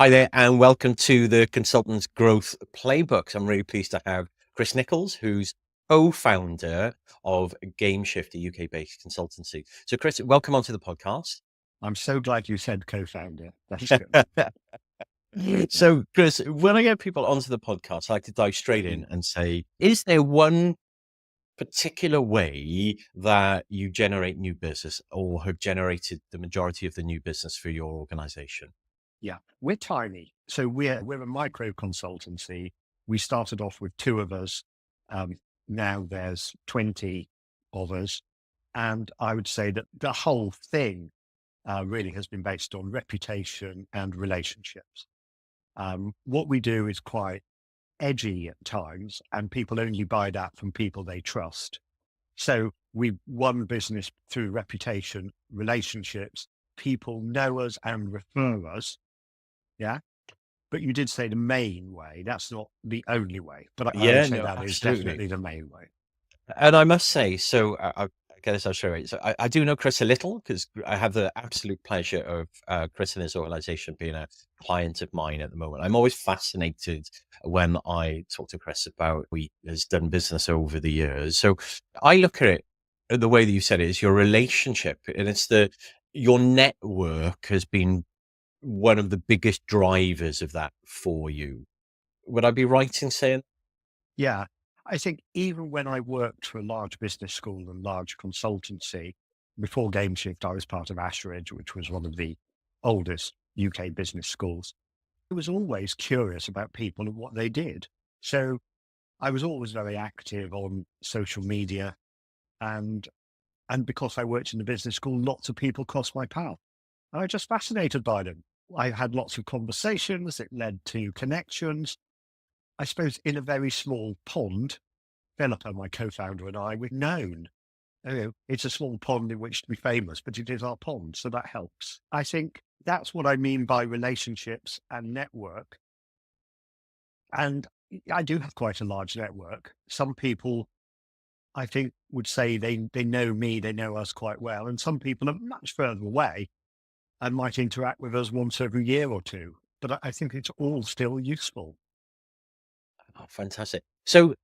Hi there, and welcome to the Consultants Growth Playbooks. I'm really pleased to have Chris Nichols, who's co-founder of GameShift, a UK-based consultancy. So, Chris, welcome onto the podcast. I'm so glad you said co-founder. That's good. So, Chris, when I get people onto the podcast, I like to dive straight in and say, is there one particular way that you generate new business or have generated the majority of the new business for your organization? Yeah, we're tiny. So we're a micro consultancy. We started off with two of us. Now there's 20 of us. And I would say that the whole thing really has been based on reputation and relationships. What we do is quite edgy at times, and people only buy that from people they trust. So we won business through reputation, relationships. People know us and refer us. Yeah. But you did say the main way. That's not the only way, but I would Yeah, say no, that is absolutely. definitely the main way. And I must say, so I guess I'll show it. So I do know Chris a little because I have the absolute pleasure of Chris and his organization being a client of mine at the moment. I'm always fascinated when I talk to Chris about he has done business over the years. So I look at it the way that you said it is your relationship, and it's your network has been one of the biggest drivers of that for you. Would I be right in saying? Yeah. I think even when I worked for a large business school and large consultancy, before GameShift, I was part of Ashridge, which was one of the oldest UK business schools. I was always curious about people and what they did. So I was always very active on social media, and because I worked in the business school, lots of people crossed my path. And I was just fascinated by them. I had lots of conversations. It led to connections. I suppose in a very small pond, Philippa, my co-founder, and I, we're known. It's a small pond in which to be famous, but it is our pond. So that helps. I think that's what I mean by relationships and network. And I do have quite a large network. Some people I think would say they know me, they know us quite well. And some people are much further away and might interact with us once every year or two. But I think it's all still useful. Oh, fantastic. So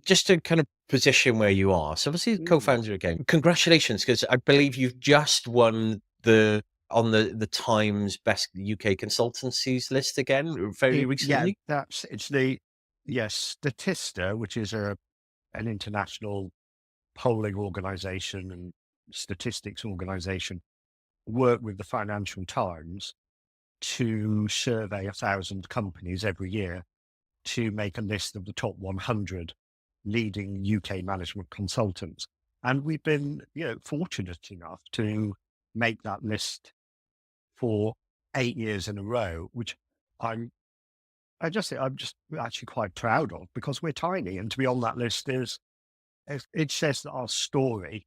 just to kind of position where you are. So obviously Mm. co-founder again. Congratulations, because I believe you've just won the Times Best UK Consultancies list again fairly Yeah, recently. it's the yes, Statista, which is an international polling organization and statistics organization, work with the Financial Times to survey 1,000 companies every year to make a list of the top 100 leading UK management consultants. And we've been, fortunate enough to make that list for 8 years in a row, which I'm, I'm just actually quite proud of because we're tiny. And to be on that list it says that our story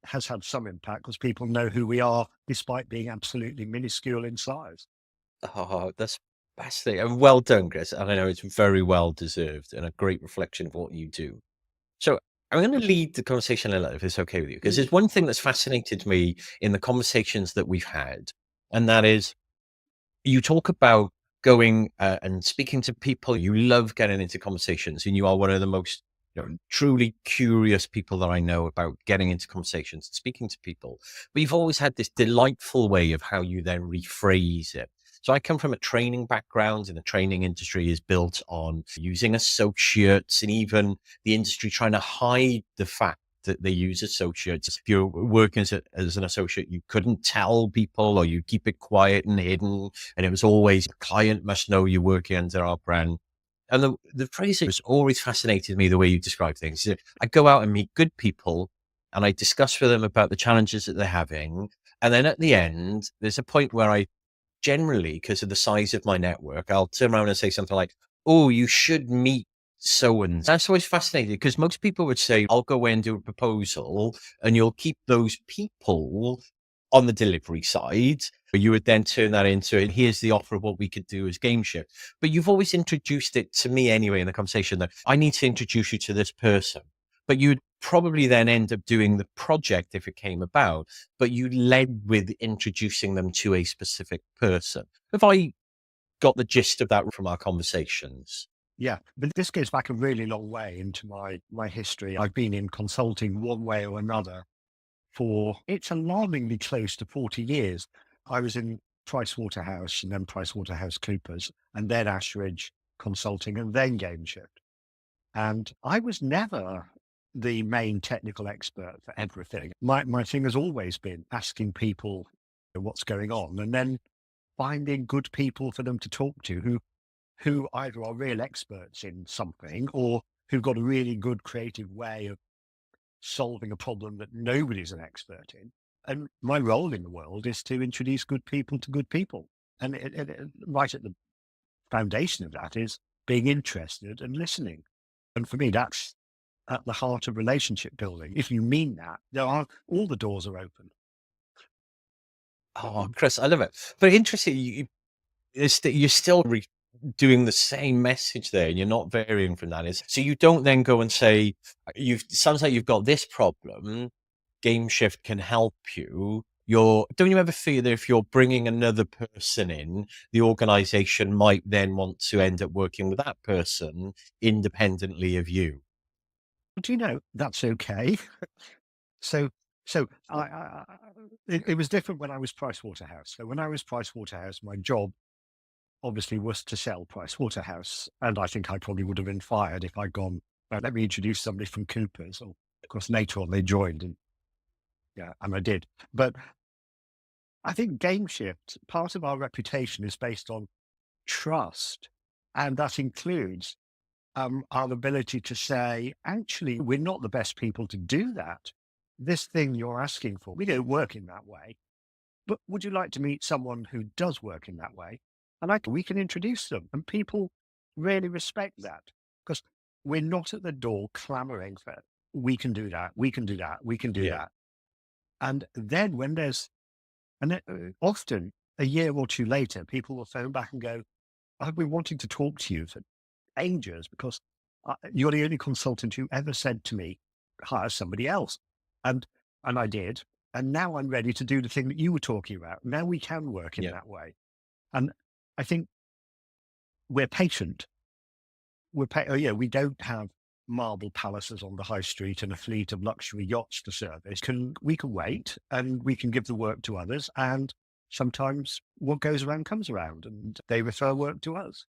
has had some impact because people know who we are despite being absolutely minuscule in size. Oh, that's fascinating. And well done, Chris. And I know it's very well deserved and a great reflection of what you do. So I'm going to lead the conversation a little, if it's okay with you, because Mm. there's one thing that's fascinated me in the conversations that we've had, and that is you talk about going and speaking to people. You love getting into conversations, and you are one of the most truly curious people that I know about getting into conversations and speaking to people. But you've always had this delightful way of how you then rephrase it. So I come from a training background, and the training industry is built on using associates, and even the industry trying to hide the fact that they use associates. If you're working as an associate, you couldn't tell people, or you keep it quiet and hidden. And it was always, client must know you're working under our brand. And the phrase has always fascinated me, the way you describe things. I go out and meet good people, and I discuss with them about the challenges that they're having. And then at the end, there's a point where I generally, because of the size of my network, I'll turn around and say something like, "Oh, you should meet so and." That's always fascinating because most people would say, "I'll go away and do a proposal," and you'll keep those people on the delivery side. But you would then turn that into, here's the offer of what we could do as game shift. But you've always introduced it to me anyway in the conversation that I need to introduce you to this person. But you'd probably then end up doing the project if it came about, but you led with introducing them to a specific person. Have I got the gist of that from our conversations. Yeah, but this goes back a really long way into my history. I've been in consulting one way or another for it's alarmingly close to 40 years. I was in Pricewaterhouse and then PricewaterhouseCoopers and then Ashridge Consulting and then GameShift. And I was never the main technical expert for everything. My thing has always been asking people what's going on and then finding good people for them to talk to who either are real experts in something or who've got a really good creative way of solving a problem that nobody's an expert in. And my role in the world is to introduce good people to good people. And right at the foundation of that is being interested and listening. And for me, that's at the heart of relationship building. If you mean that, all the doors are open. Oh, Chris, I love it. But interesting, you're still doing the same message there, and you're not varying from that. So you don't then go and say, sounds like you've got this problem. GameShift can help you. Don't you ever feel that if you're bringing another person in, the organization might then want to end up working with that person independently of you? Do you know that's okay? So, it was different when I was Pricewaterhouse. So when I was Pricewaterhouse, my job obviously was to sell Pricewaterhouse, and I think I probably would have been fired if I'd gone, let me introduce somebody from Coopers. Or of course, later on they joined, and yeah, and I did. But I think GameShift, part of our reputation is based on trust, and that includes our ability to say, actually, we're not the best people to do that. This thing you're asking for, we don't work in that way. But would you like to meet someone who does work in that way? And we can introduce them. And people really respect that because we're not at the door clamoring for, we can do that, we can do that, we can do Yeah. that. And then often a year or two later, people will phone back and go, I've been wanting to talk to you for ages because you're the only consultant who ever said to me, hire somebody else. And I did. And now I'm ready to do the thing that you were talking about. Now we can work in Yeah. that way. And I think we're patient. We don't have marble palaces on the high street and a fleet of luxury yachts to service. We can wait and we can give the work to others. And sometimes what goes around comes around and they refer work to us.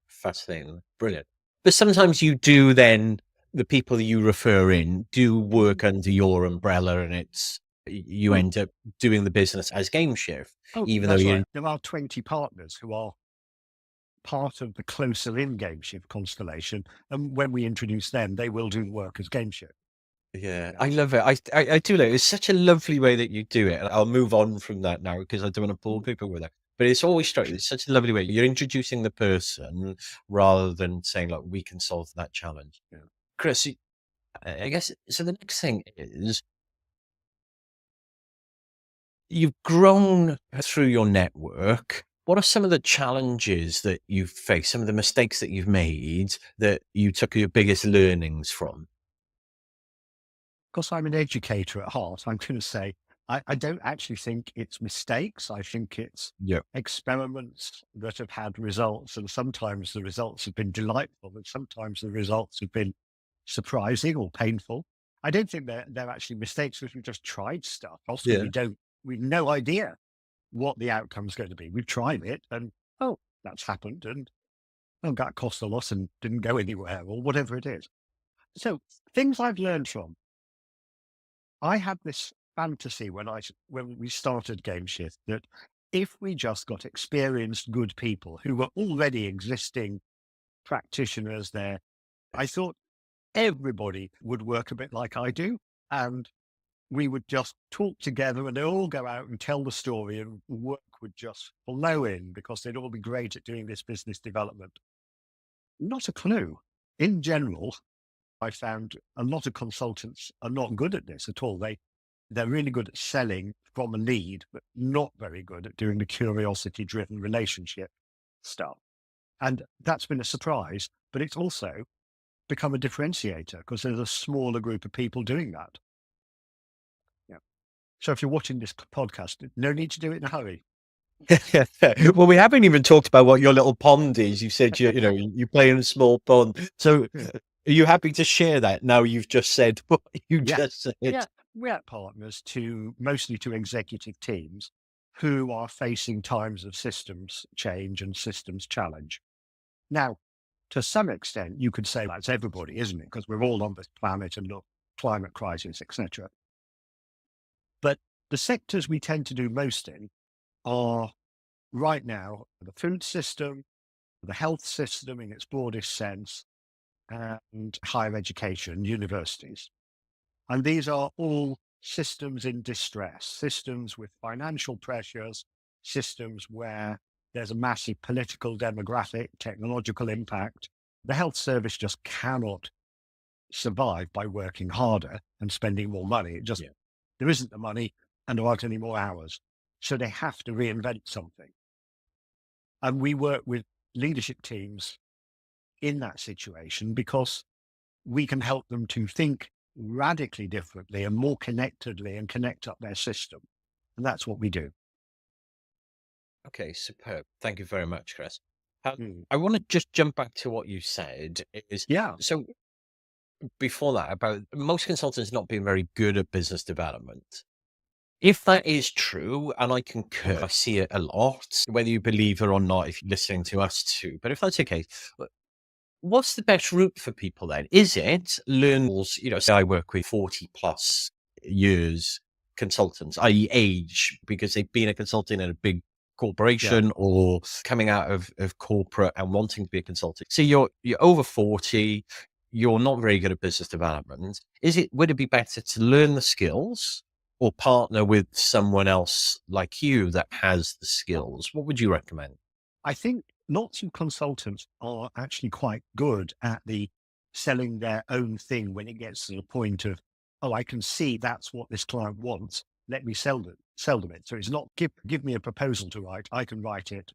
Fascinating. Brilliant. But sometimes you do then, the people you refer in do work under your umbrella, and you Hmm. end up doing the business as GameShift, Oh, even though that's you're right. There are 20 partners who are part of the closer in GameShift constellation. And when we introduce them, they will do work as GameShift. Yeah, I love it. I do like it. It's such a lovely way that you do it. And I'll move on from that now because I don't want to bore people with it. But it's always struck. It's such a lovely way. You're introducing the person rather than saying, like, we can solve that challenge. Yeah. Chris, I guess so. The next thing is you've grown through your network. What are some of the challenges that you've faced? Some of the mistakes that you've made that you took your biggest learnings from? Because I'm an educator at heart, I'm going to say I don't actually think it's mistakes. I think it's Yeah. experiments that have had results. And sometimes the results have been delightful, and sometimes the results have been surprising or painful. I don't think they're actually mistakes because we just tried stuff. Often Yeah. we've no idea what the outcome's going to be. We've tried it and, oh, that's happened. And oh, that cost a lot and didn't go anywhere or whatever it is. So things I've learned from, I had this fantasy when we started GameShift that if we just got experienced, good people who were already existing practitioners there, I thought everybody would work a bit like I do. And we would just talk together and they'd all go out and tell the story and work would just flow in because they'd all be great at doing this business development. Not a clue. In general, I found a lot of consultants are not good at this at all. They're really good at selling from a lead, but not very good at doing the curiosity driven relationship stuff. And that's been a surprise, but it's also become a differentiator because there's a smaller group of people doing that. Yeah. So if you're watching this podcast, no need to do it in a hurry. Well, we haven't even talked about what your little pond is. You said you play in a small pond. So, are you happy to share that? Now you've just said what you Yeah. just said. Yeah. We're partners mostly to executive teams who are facing times of systems change and systems challenge. Now, to some extent, you could say that's everybody, isn't it? Because we're all on this planet and look, climate crisis, etc. But the sectors we tend to do most in are right now the food system, the health system in its broadest sense, and higher education, universities. And these are all systems in distress, systems with financial pressures, systems where there's a massive political, demographic, technological impact. The health service just cannot survive by working harder and spending more money. There isn't the money and there aren't any more hours. So they have to reinvent something. And we work with leadership teams in that situation because we can help them to think radically differently and more connectedly and connect up their system. And that's what we do. Okay, superb. Thank you very much, Chris. Mm. I want to just jump back to what you said. Yeah. So before that, about most consultants not being very good at business development. If that is true, and I concur, I see it a lot, whether you believe it or not, if you're listening to us too. But if that's okay, what's the best route for people then? Is it learn, say I work with 40 plus years consultants, i.e. age, because they've been a consultant in a big Yeah. corporation or coming out of corporate and wanting to be a consultant. So you're over 40, you're not very good at business development. Would it be better to learn the skills or partner with someone else like you that has the skills? What would you recommend? I think lots of consultants are actually quite good at the selling their own thing when it gets to the point of, oh, I can see that's what this client wants. Let me sell them it. So it's not give me a proposal to write. I can write it.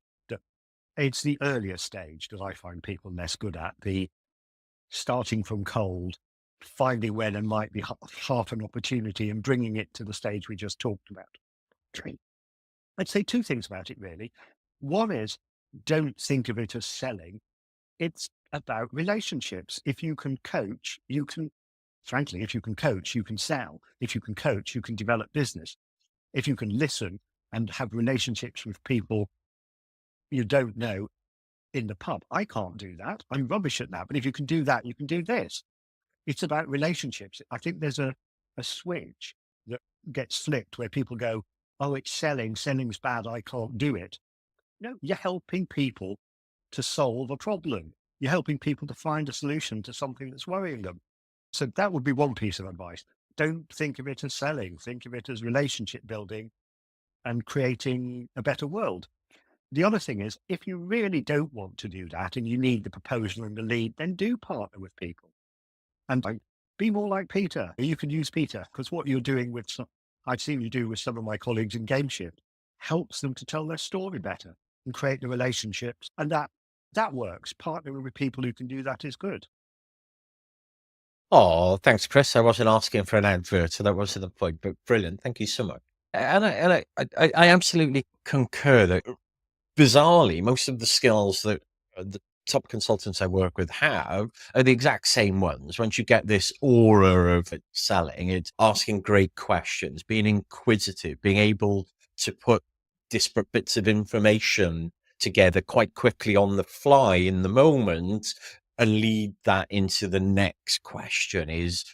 It's the earlier stage that I find people less good at, the starting from cold, finding where there might be half an opportunity and bringing it to the stage we just talked about. I'd say two things about it, really. One is don't think of it as selling. It's about relationships. If you can coach, frankly, if you can coach, you can sell. If you can coach, you can develop business. If you can listen and have relationships with people you don't know in the pub. I can't do that. I'm rubbish at that. But if you can do that, you can do this. It's about relationships. I think there's a switch that gets flipped where people go, oh, it's selling. Selling's bad. I can't do it. No, you're helping people to solve a problem. You're helping people to find a solution to something that's worrying them. So that would be one piece of advice. Don't think of it as selling. Think of it as relationship building and creating a better world. The other thing is, if you really don't want to do that and you need the proposal and the lead, then do partner with people and be more like Peter. You can use Peter because what you're doing I've seen you do with some of my colleagues in GameShift helps them to tell their story better and create the relationships. And that works. Partnering with people who can do that is good. Oh, thanks, Chris. I wasn't asking for an advert, so that wasn't the point, but brilliant. Thank you so much. And I absolutely concur that bizarrely, most of the skills that the top consultants I work with have are the exact same ones. Once you get this aura of selling, it's asking great questions, being inquisitive, being able to put disparate bits of information together quite quickly on the fly in the moment and lead that into the next question is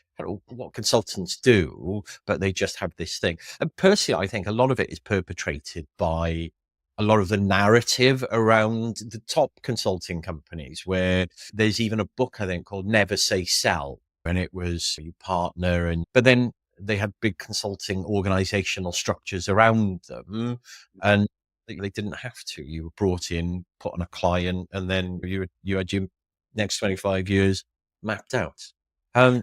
what consultants do, but they just have this thing. And personally, I think a lot of it is perpetrated by a lot of the narrative around the top consulting companies, where there's even a book, I think, called Never Say Sell, and it was you partner, but then they had big consulting organizational structures around them, and they didn't have to. You were brought in, put on a client, and then you had your next 25 years mapped out. Um,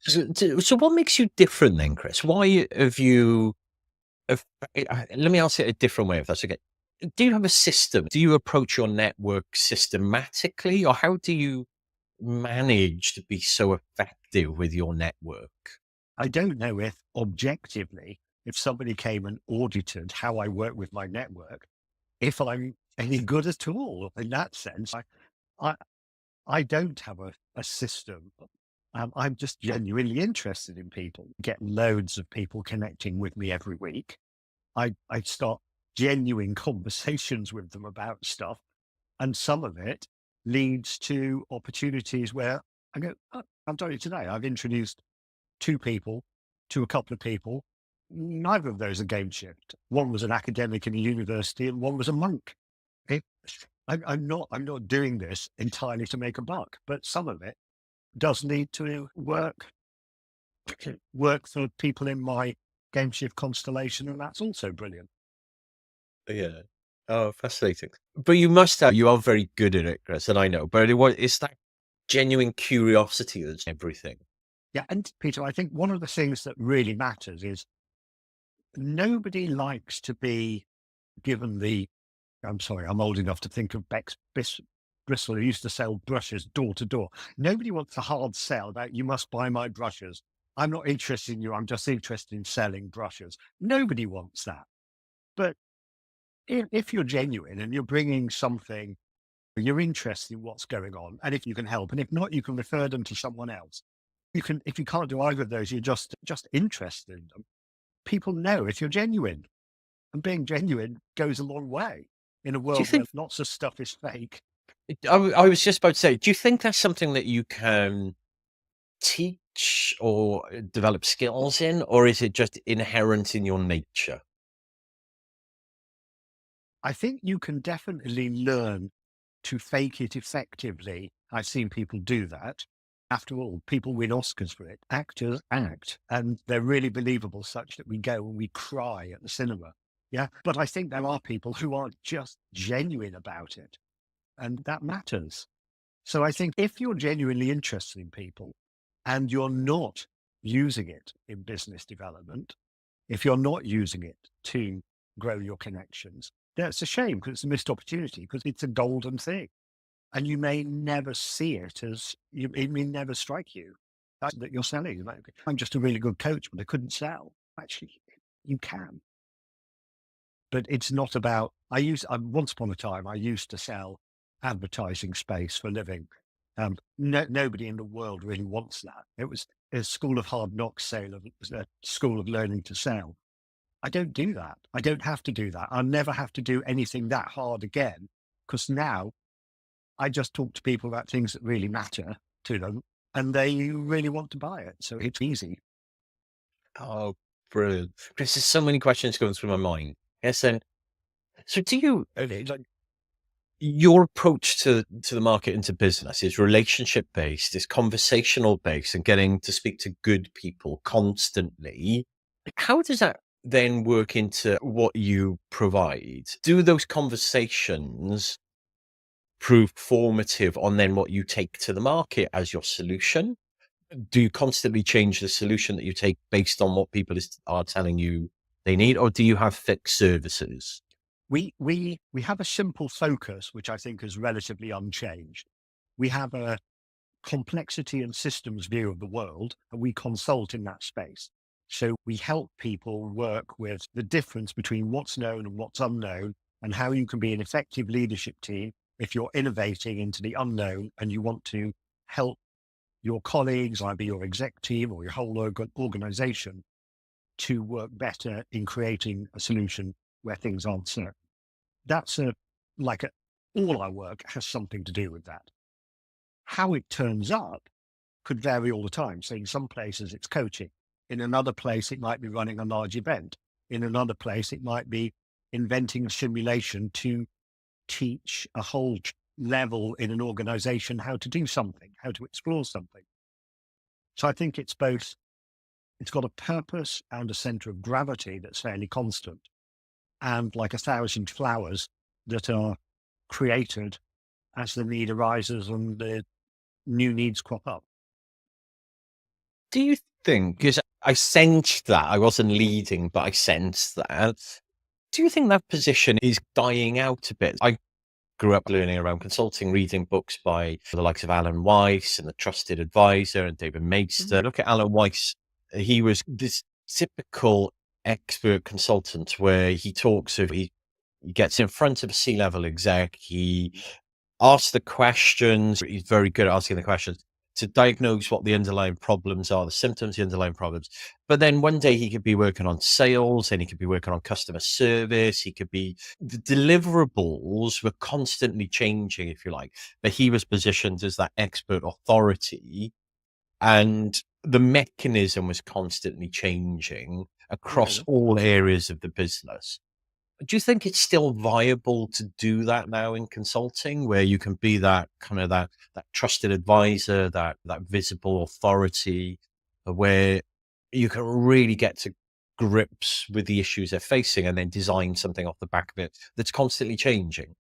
so what makes you different then, Chris? Why have you let me ask it a different way, if that's okay. Do you have a system? Do you approach your network systematically, or how do you manage to be so effective with your network? I don't know if objectively if somebody came and audited how I work with my network, if I'm any good at all in that sense. I, I don't have a system. I'm just genuinely interested in people, get loads of people connecting with me every week. I start genuine conversations with them about stuff. And some of it leads to opportunities where I go, oh, I've done it today. I've introduced 2 people to a couple of people. Neither of those are game shift. One was an academic in a university and one was a monk. It, I'm not doing this entirely to make a buck, but some of it does need to work for people in my game shift constellation, and that's also brilliant. Yeah. Oh, fascinating. But you must have, you are very good at it, Chris, and I know, but it's that genuine curiosity that's everything. Yeah, and Peter, I think one of the things that really matters is nobody likes to be given I'm sorry, I'm old enough to think of Bristol, who used to sell brushes door to door. Nobody wants a hard sell about you must buy my brushes. I'm not interested in you. I'm just interested in selling brushes. Nobody wants that. But if you're genuine and you're bringing something, you're interested in what's going on, and if you can help, and if not, you can refer them to someone else. If you can't do either of those, you're just interested in them. People know if you're genuine, and being genuine goes a long way in a Do you world where think, lots of stuff is fake. I was just about to say, do you think that's something that you can teach or develop skills in, or is it just inherent in your nature? I think you can definitely learn to fake it effectively. I've seen people do that. After all, people win Oscars for it. Actors act, and they're really believable, such that we go and we cry at the cinema. Yeah. But I think there are people who aren't just genuine about it, and that matters. So I think if you're genuinely interested in people and you're not using it in business development, if you're not using it to grow your connections, that's a shame because it's a missed opportunity because it's a golden thing. And you may never see it it may never strike you that you're selling. You might go, I'm just a really good coach, but I couldn't sell. Actually, you can. But it's not about, once upon a time, I used to sell advertising space for a living. Nobody in the world really wants that. It was a school of hard knocks sale, a school of learning to sell. I don't do that. I don't have to do that. I'll never have to do anything that hard again because now I just talk to people about things that really matter to them and they really want to buy it. So it's easy. Oh, brilliant. Chris, there's so many questions going through my mind. Yes, and so do you, like, your approach to the market and to business is relationship based, is conversational based, and getting to speak to good people constantly. How does that then work into what you provide? Do those conversations prove formative on then what you take to the market as your solution? Do you constantly change the solution that you take based on what people are telling you they need, or do you have fixed services? We have a simple focus, which I think is relatively unchanged. We have a complexity and systems view of the world, and we consult in that space. So we help people work with the difference between what's known and what's unknown, and how you can be an effective leadership team if you're innovating into the unknown and you want to help your colleagues, either your exec team or your whole organization, to work better in creating a solution where things aren't certain. That's all our work has something to do with that. How it turns up could vary all the time. So in some places it's coaching. In another place, it might be running a large event. In another place, it might be inventing a simulation to teach a whole level in an organization how to do something, how to explore something. So I think it's both, it's got a purpose and a center of gravity that's fairly constant, and like 1,000 flowers that are created as the need arises and the new needs crop up. Do you think, because I sensed that, I wasn't leading, but I sensed that. Do you think that position is dying out a bit? I grew up learning around consulting, reading books by the likes of Alan Weiss and The Trusted Advisor and David Maister. Look at Alan Weiss. He was this typical expert consultant where he talks of he gets in front of a C-level exec, he asks the questions, he's very good at asking the questions to diagnose what the underlying problems are, the symptoms, the underlying problems. But then one day he could be working on sales and he could be working on customer service. The deliverables were constantly changing, if you like, but he was positioned as that expert authority and the mechanism was constantly changing across Yeah. all areas of the business. Do you think it's still viable to do that now in consulting, where you can be that kind of that trusted advisor, that visible authority, where you can really get to grips with the issues they're facing and then design something off the back of it that's constantly changing?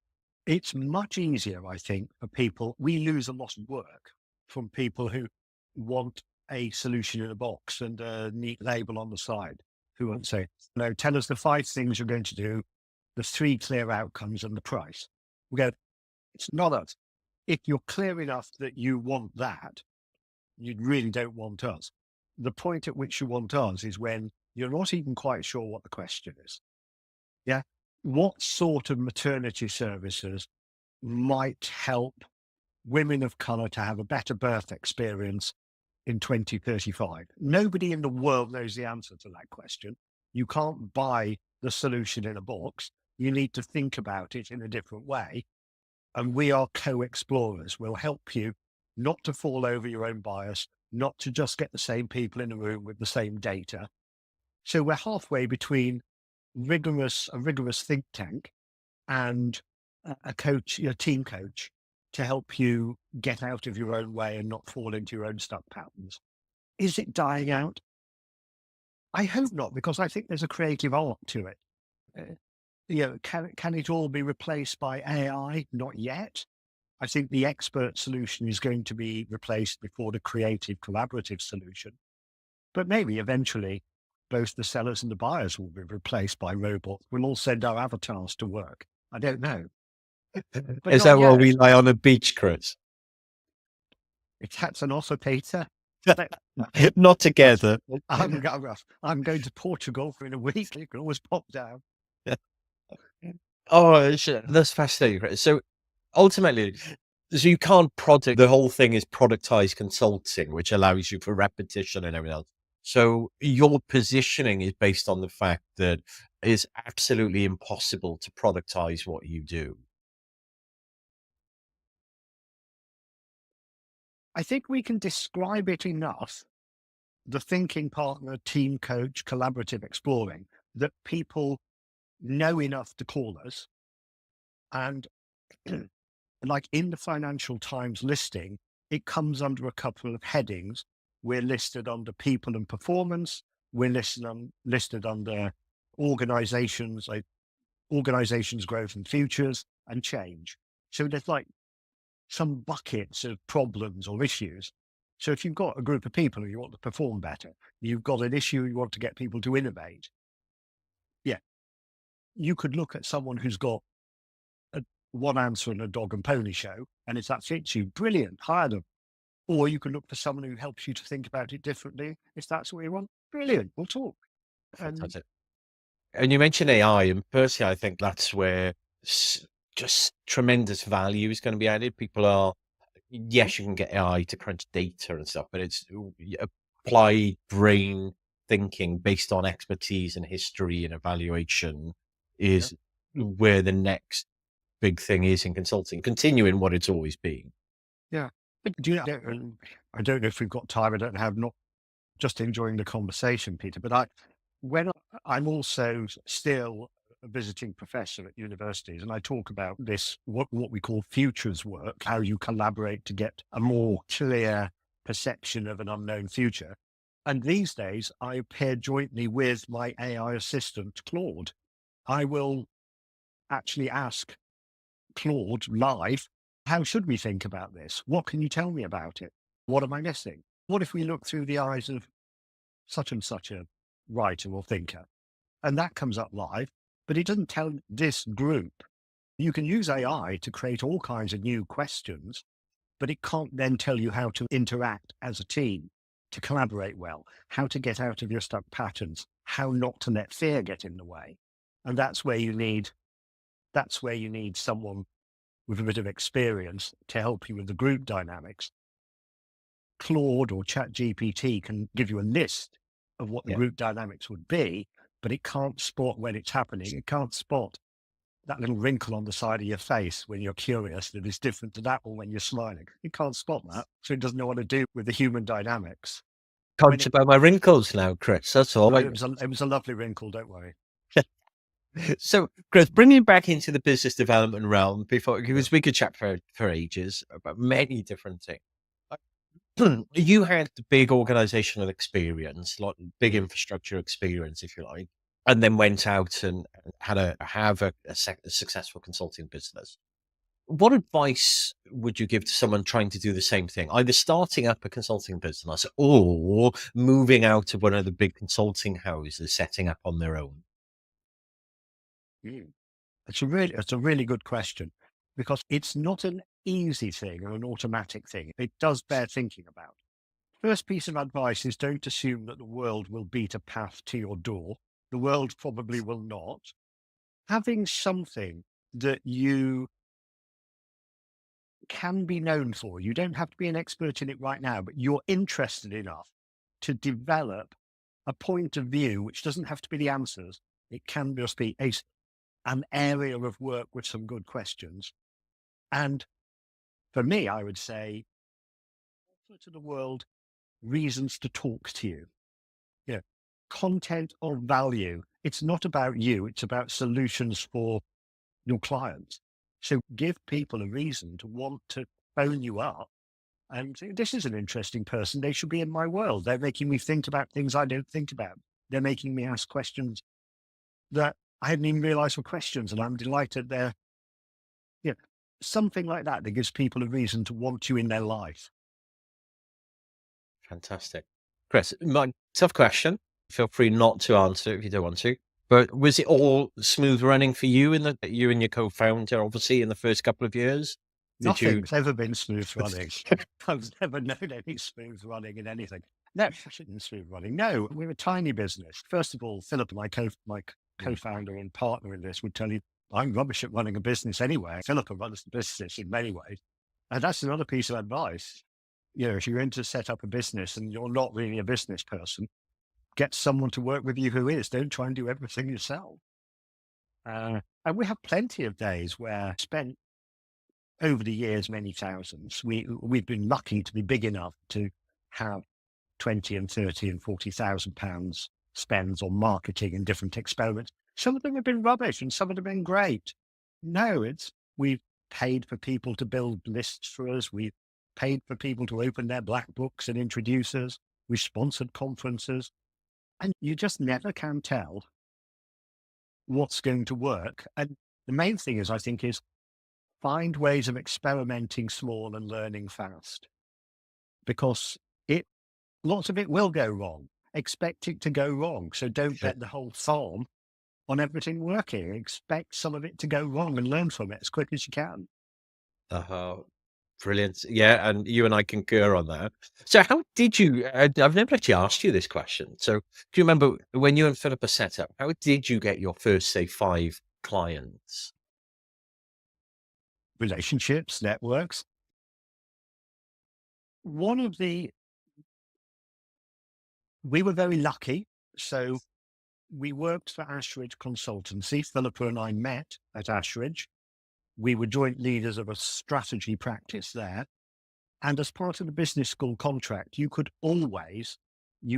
It's much easier, I think, for people. We lose a lot of work from people who want a solution in a box and a neat label on the side, who want to say, no, tell us the 5 things you're going to do, the 3 clear outcomes and the price. We go, it's not us. If you're clear enough that you want that, you really don't want us. The point at which you want us is when you're not even quite sure what the question is. Yeah. What sort of maternity services might help women of color to have a better birth experience in 2035? Nobody in the world knows the answer to that question. You can't buy the solution in a box. You need to think about it in a different way. And we are co-explorers. We'll help you not to fall over your own bias, not to just get the same people in a room with the same data. So we're halfway between a rigorous think tank and a coach, a team coach, to help you get out of your own way and not fall into your own stuck patterns. Is it dying out? I hope not, because I think there's a creative art to it. Uh, can it all be replaced by AI? Not yet. I think the expert solution is going to be replaced before the creative collaborative solution. But maybe eventually both the sellers and the buyers will be replaced by robots. We'll all send our avatars to work. I don't know, but Is not that where yet. we lie on a beach, Chris? If that's an offer, Peter, Not together. I'm going to Portugal for in a week. You can always pop down. Oh, that's fascinating, Chris. So ultimately, so you can't product the whole thing is productized consulting, which allows you for repetition and everything else. So your positioning is based on the fact that it's absolutely impossible to productize what you do. I think we can describe it enough, the thinking partner, team coach, collaborative exploring, that people know enough to call us. And like in the Financial Times listing, it comes under a couple of headings. We're listed under people and performance. We're listed under organizations, like organizations, growth and futures, and change. So there's like some buckets of problems or issues. So if you've got a group of people who you want to perform better, you've got an issue you want to get people to innovate. Yeah, you could look at someone who's got one answer in a dog and pony show, and if that fits you, brilliant, hire them. Or you can look for someone who helps you to think about it differently. If that's what you want, brilliant, we'll talk. And Fantastic. And you mentioned AI, and personally, I think that's where just tremendous value is going to be added. People are, yes, you can get AI to crunch data and stuff, but it's applied brain thinking based on expertise and history and evaluation yeah, is where the next big thing is in consulting, continuing what it's always been. yeah. But do you know, I don't know if we've got time. I don't have not just enjoying the conversation, Peter. But I'm also still a visiting professor at universities, and I talk about this what we call futures work, how you collaborate to get a more clear perception of an unknown future. And these days, I appear jointly with my AI assistant, Claude. I will actually ask Claude live, how should we think about this? What can you tell me about it? What am I missing? What if we look through the eyes of such and such a writer or thinker? And that comes up live, but it doesn't tell this group. You can use AI to create all kinds of new questions, but it can't then tell you how to interact as a team. to collaborate well, how to get out of your stuck patterns, how not to let fear get in the way. And that's where you need someone with a bit of experience to help you with the group dynamics. Claude or ChatGPT can give you a list of what the Yeah. group dynamics would be, but it can't spot when it's happening. It can't spot that little wrinkle on the side of your face when you're curious that is different to that one when you're smiling. It can't spot that. So it doesn't know what to do with the human dynamics. When Conscious about my wrinkles now, Chris. That's all. it was a lovely wrinkle, don't worry. So, Chris, bringing it back into the business development realm, Yeah. because we could chat for ages about many different things. You had the big organizational experience, like big infrastructure experience, if you like, and then went out and had a successful consulting business. What advice would you give to someone trying to do the same thing, either starting up a consulting business or moving out of one of the big consulting houses, setting up on their own? Mm. It's a really good question, because it's not an easy thing or an automatic thing. It does bear thinking about. First piece of advice is, don't assume that the world will beat a path to your door. The world probably will not. Having something that you can be known for, you don't have to be an expert in it right now, but you're interested enough to develop a point of view, which doesn't have to be the answers. It can just be an area of work with some good questions. And for me, I would say, offer to the world reasons to talk to you. You know, content or value. It's not about you, it's about solutions for your clients. So give people a reason to want to phone you up and say, this is an interesting person. They should be in my world. They're making me think about things I don't think about. They're making me ask questions that I hadn't even realized were questions. And I'm delighted they're, you know, something like that that gives people a reason to want you in their life. Fantastic. Chris, my tough question. Feel free not to answer if you don't want to. But was it all smooth running for you you and your co-founder, obviously, in the first couple of years? Did you? Nothing's ever been smooth running. I've never known any smooth running in anything. No, actually, smooth running. No, we're a tiny business. First of all, Philip, my co-founder and partner in this, would tell you I'm rubbish at running a business anyway. Philip runs the business in many ways. And that's another piece of advice. You know, if you're going to set up a business and you're not really a business person, get someone to work with you who is. Don't try and do everything yourself. And we have plenty of days where I spent over the years, many thousands. We've been lucky to be big enough to have 20 and 30 and 40,000 pounds spends on marketing and different experiments. Some of them have been rubbish and some of them have been great. No, we've paid for people to build lists for us. We've paid for people to open their black books and introduce us. We've sponsored conferences, and you just never can tell what's going to work. And the main thing is, I think, is find ways of experimenting small and learning fast, because it lots of it will go wrong. Expect it to go wrong. So don't bet the whole farm on everything working. Expect some of it to go wrong and learn from it as quick as you can. Uh, Brilliant. Yeah, and you and I concur on that. So how did you, I've never actually asked you this question. So do you remember when you and Philippa set up, how did you get your first, say, 5 clients? Relationships, networks. One of the We were very lucky. So we worked for Ashridge Consultancy. Philippa and I met at Ashridge. We were joint leaders of a strategy practice there. And as part of the business school contract, you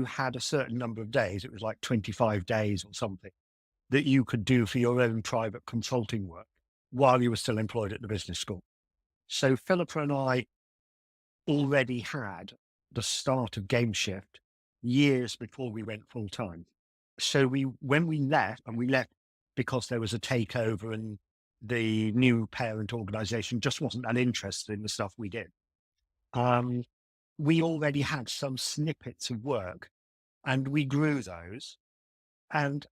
had a certain number of days, it was like 25 days or something, that you could do for your own private consulting work while you were still employed at the business school. So Philippa and I already had the start of Game Shift years before we went full time. So when we left, and we left because there was a takeover and the new parent organization just wasn't that interested in the stuff we did. We already had some snippets of work and we grew those. And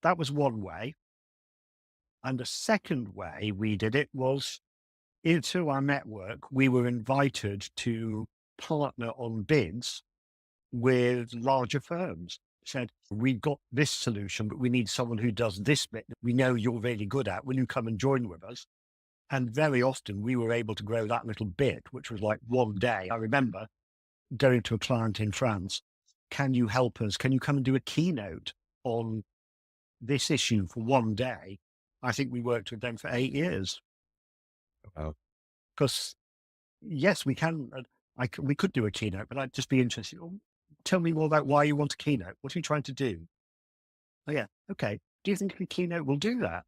that was one way. And the second way we did it was, into our network, we were invited to partner on bids with larger firms. Said, we've got this solution, but we need someone who does this bit that we know you're really good at. Will you come and join with us? And very often we were able to grow that little bit, which was like one day. I remember going to a client in France. Can you help us? Can you come and do a keynote on this issue for one day? I think we worked with them for 8 years. Wow. Because yes, we can. We could do a keynote, but I'd just be interested. Oh, tell me more about why you want a keynote. What are you trying to do? Oh yeah, okay. Do you think a keynote will do that?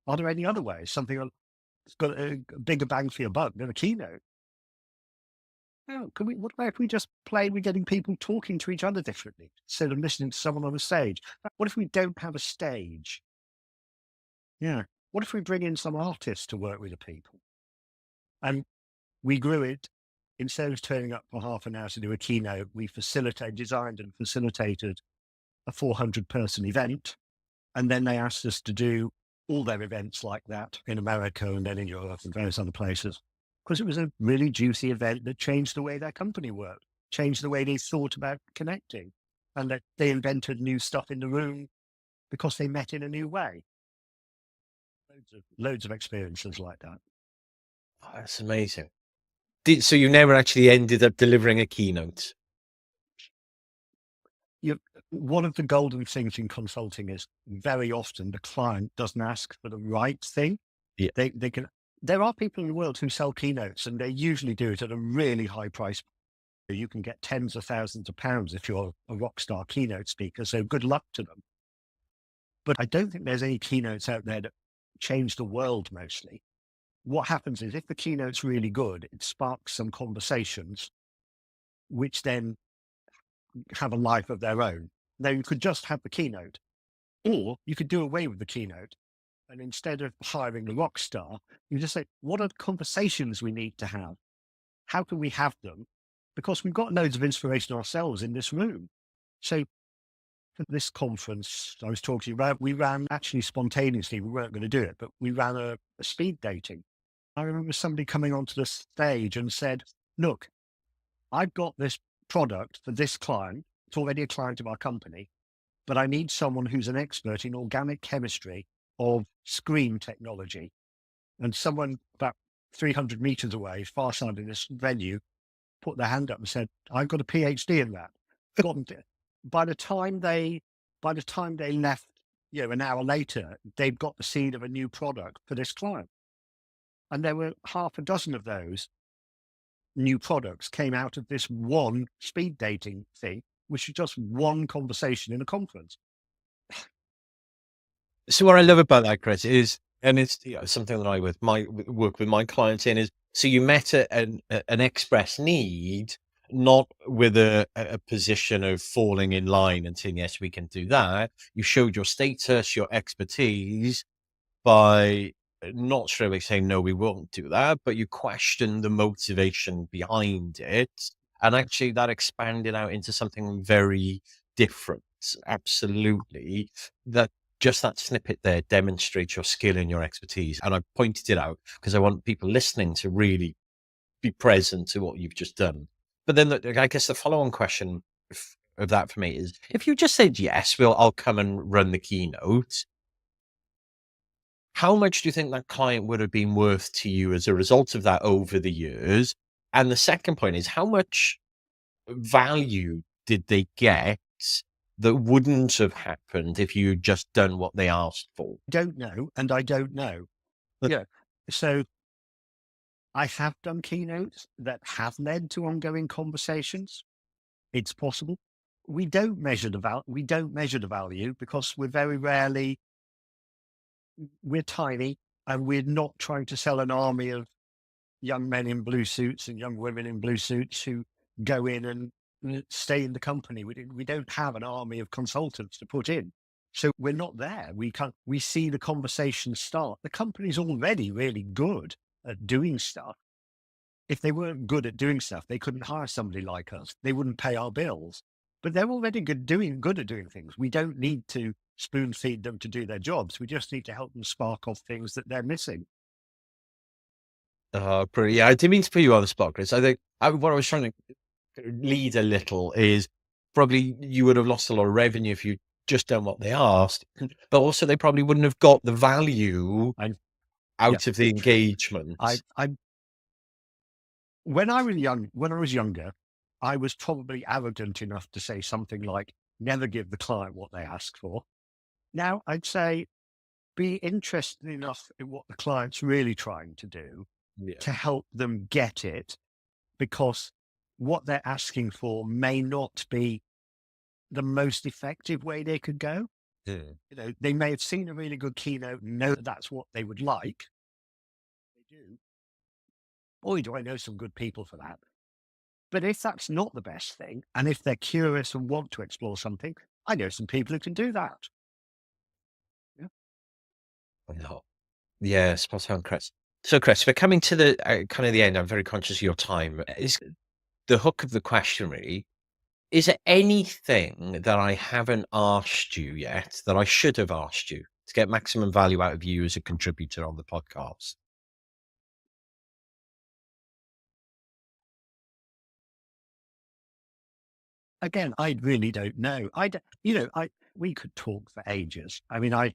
Are there any other ways? Something that's got a bigger bang for your buck than a keynote? Oh, what about if we just play with getting people talking to each other differently instead of listening to someone on a stage? What if we don't have a stage? Yeah. What if we bring in some artists to work with the people? And we grew it. Instead of turning up for half an hour to do a keynote, we designed and facilitated a 400-person event. And then they asked us to do all their events like that in America and then in Europe and various other places, because it was a really juicy event that changed the way their company worked, changed the way they thought about connecting, and that they invented new stuff in the room because they met in a new way. Loads of experiences like that. Oh, that's amazing. So you never actually ended up delivering a keynote? One of the golden things in consulting is very often the client doesn't ask for the right thing. Yeah. There are people in the world who sell keynotes and they usually do it at a really high price. You can get tens of thousands of pounds if you're a rock star keynote speaker. So good luck to them. But I don't think there's any keynotes out there that change the world mostly. What happens is if the keynote's really good, it sparks some conversations, which then have a life of their own. Now you could just have the keynote, or you could do away with the keynote. And instead of hiring the rock star, you just say, what are the conversations we need to have? How can we have them? Because we've got loads of inspiration ourselves in this room. So for this conference I was talking about, we ran actually spontaneously, we weren't going to do it, but we ran a speed dating. I remember somebody coming onto the stage and said, look, I've got this product for this client. It's already a client of our company, but I need someone who's an expert in organic chemistry of screen technology. And someone about 300 meters away, far side of this venue, put their hand up and said, I've got a PhD in that. By the time they left, an hour later, they'd got the seed of a new product for this client. And there were half a dozen of those new products came out of this one speed dating thing, which is just one conversation in a conference. So what I love about that, Chris, is, and it's something that I work with my clients in, is so you met an express need, not with a position of falling in line and saying, yes, we can do that. You showed your status, your expertise by not straight away saying, no, we won't do that, but you questioned the motivation behind it. And actually that expanded out into something very different. Absolutely. Just that snippet there demonstrates your skill and your expertise. And I pointed it out because I want people listening to really be present to what you've just done. But then I guess the follow-on question of that for me is, if you just said, yes, I'll come and run the keynote, how much do you think that client would have been worth to you as a result of that over the years? And the second point is, how much value did they get that wouldn't have happened if you'd just done what they asked for? Don't know, and I don't know. Yeah. So I have done keynotes that have led to ongoing conversations. It's possible. We don't measure the value because we're tiny and we're not trying to sell an army of young men in blue suits and young women in blue suits who go in and stay in the company. We don't have an army of consultants to put in. So we're not there. We see the conversation start. The company's already really good at doing stuff. If they weren't good at doing stuff, they couldn't hire somebody like us. They wouldn't pay our bills. But they're already good at doing things. We don't need to spoon feed them to do their jobs. We just need to help them spark off things that they're missing. Pretty. Yeah, I didn't mean to put you on the spot, Chris. I think what I was trying to lead a little is, probably you would have lost a lot of revenue if you just done what they asked, but also they probably wouldn't have got the value Yeah, out of the true. engagement. When I was younger, I was probably arrogant enough to say something like, never give the client what they ask for. Now I'd say, be interested enough in what the client's really trying to do Yeah. to help them get it, because what they're asking for may not be the most effective way they could go. Yeah. They may have seen a really good keynote and know that that's what they would like. They do. Boy, do I know some good people for that. But if that's not the best thing, and if they're curious and want to explore something, I know some people who can do that. Yeah. No. Yeah, spot on, Chris. So, Chris, we're coming to the kind of the end. I'm very conscious of your time. Is the hook of the question really? Is there anything that I haven't asked you yet that I should have asked you to get maximum value out of you as a contributor on the podcast? Again, I really don't know. We could talk for ages. I mean, I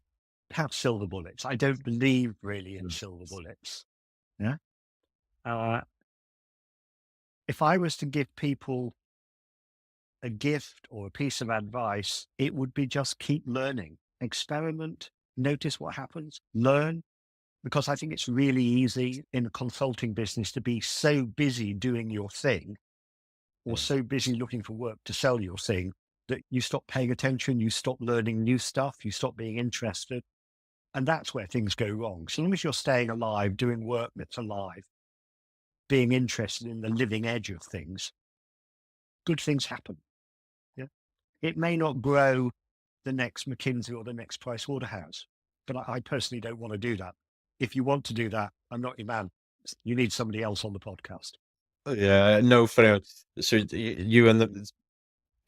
have silver bullets. I don't believe really in Mm. silver bullets. Yeah. Uh, if I was to give people a gift or a piece of advice, it would be just keep learning, experiment, notice what happens, learn. Because I think it's really easy in a consulting business to be so busy doing your thing, or Mm. so busy looking for work to sell your thing, that you stop paying attention, you stop learning new stuff, you stop being interested. And that's where things go wrong. So long as you're staying alive, doing work that's alive, being interested in the living edge of things, good things happen. Yeah. It may not grow the next McKinsey or the next Price Waterhouse, but I personally don't want to do that. If you want to do that, I'm not your man. You need somebody else on the podcast. Yeah, no, fair. So you and the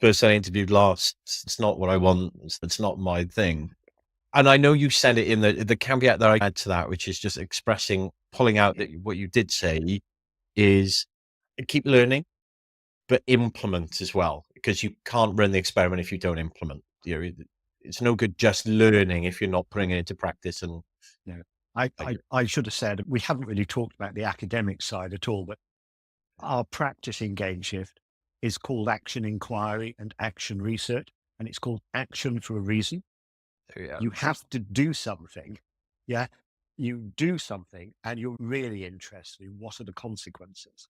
person I interviewed last, it's not what I want. It's not my thing. And I know you said it in the caveat that I add to that, which is just expressing, pulling out that what you did say is keep learning, but implement as well, because you can't run the experiment if you don't implement. It's no good just learning if you're not putting it into practice. And No, I should have said, we haven't really talked about the academic side at all, but our practice in Game Shift is called action inquiry and action research, and it's called action for a reason. yeah, You have to do something. Yeah. You do something and you're really interested in what are the consequences.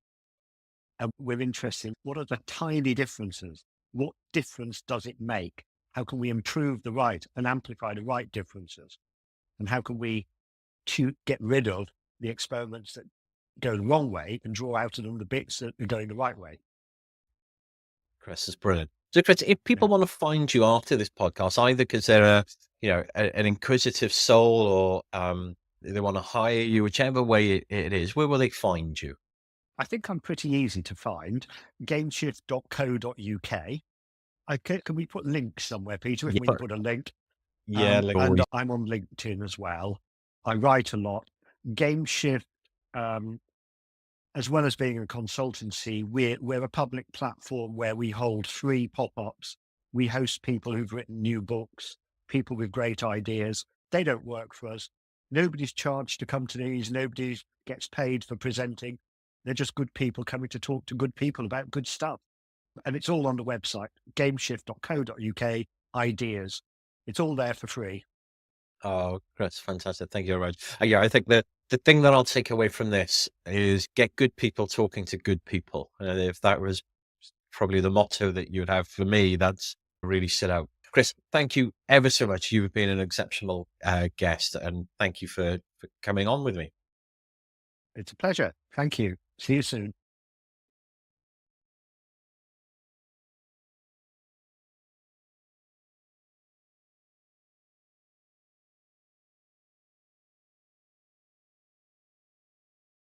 And we're interested in what are the tiny differences? What difference does it make? How can we improve the right and amplify the right differences? And how can we get rid of the experiments that go the wrong way and draw out of them the bits that are going the right way? Chris is brilliant. So, Chris, if people Yeah. want to find you after this podcast, either because they're an inquisitive soul, or they want to hire you, whichever way it is, where will they find you? I think I'm pretty easy to find. Gameshift.co.uk. Can we put links somewhere, Peter, if Yeah, we can put a link? yeah, like And always. I'm on LinkedIn as well. I write a lot. GameShift, as well as being a consultancy, we're a public platform where we hold free pop-ups. We host people who've written new books, people with great ideas. They don't work for us. Nobody's charged to come to these. Nobody gets paid for presenting. They're just good people coming to talk to good people about good stuff. And it's all on the website, gameshift.co.uk, ideas. It's all there for free. Oh, Chris, fantastic. Thank you very much. Yeah, I think the thing that I'll take away from this is get good people talking to good people. And if that was probably the motto that you would have for me, that's really stood out. Chris, thank you ever so much. You've been an exceptional guest, and thank you for coming on with me. It's a pleasure. Thank you. See you soon.